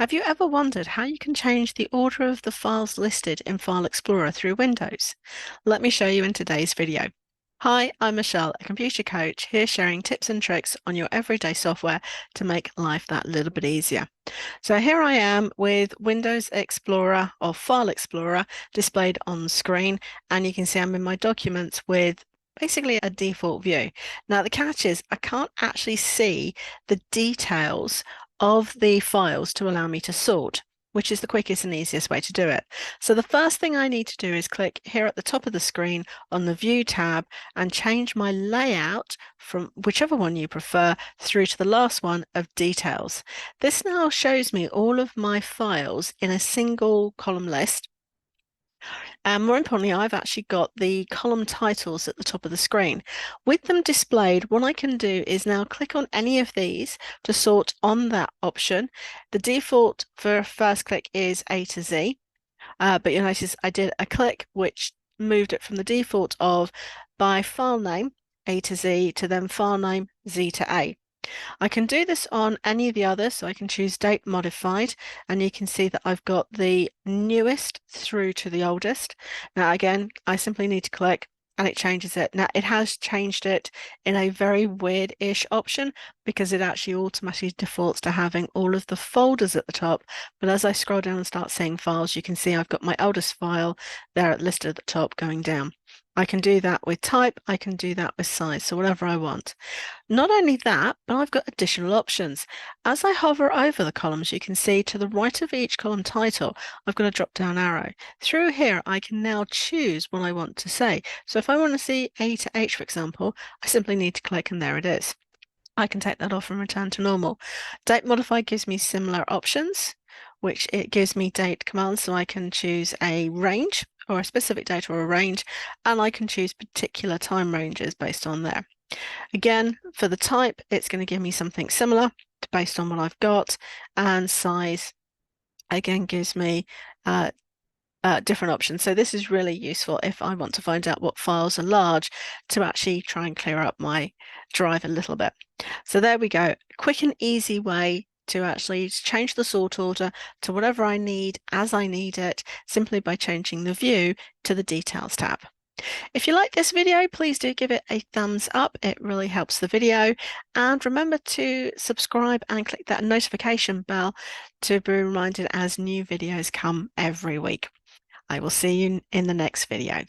Have you ever wondered how you can change the order of the files listed in File Explorer through Windows? Let me show you in today's video. Hi, I'm Michelle, a computer coach, here sharing tips and tricks on your everyday software to make life that little bit easier. So here I am with Windows Explorer or File Explorer displayed on the screen, and you can see I'm in my documents with basically a default view. Now the catch is I can't actually see the details of the files to allow me to sort, which is the quickest and easiest way to do it. So the first thing I need to do is click here at the top of the screen on the View tab and change my layout from whichever one you prefer through to the last one of Details. This now shows me all of my files in a single column list. And more importantly, I've actually got the column titles at the top of the screen. With them displayed, what I can do is now click on any of these to sort on that option. The default for first click is A to Z, but you'll notice I did a click which moved it from the default of by file name A to Z to then file name Z to A. I can do this on any of the others, so I can choose date modified, and you can see that I've got the newest through to the oldest. Now again, I simply need to click and it changes it. Now it has changed it in a very weird-ish option because it actually automatically defaults to having all of the folders at the top. But as I scroll down and start seeing files, you can see I've got my oldest file there listed at the top going down. I can do that with type, I can do that with size, so whatever I want. Not only that, but I've got additional options. As I hover over the columns, you can see to the right of each column title, I've got a drop down arrow. Through here, I can now choose what I want to say. So if I want to see A to H, for example, I simply need to click and there it is. I can take that off and return to normal. Date modify gives me similar options, which it gives me date commands, so I can choose a range or a specific date or a range, and I can choose particular time ranges based on there. Again, for the type, it's going to give me something similar based on what I've got, and size again gives me different options. So this is really useful if I want to find out what files are large to actually try and clear up my drive a little bit. So there we go. Quick and easy way to actually change the sort order to whatever I need as I need it, simply by changing the view to the Details tab. If you like this video, please do give it a thumbs up. It really helps the video. And remember to subscribe and click that notification bell to be reminded as new videos come every week. I will see you in the next video.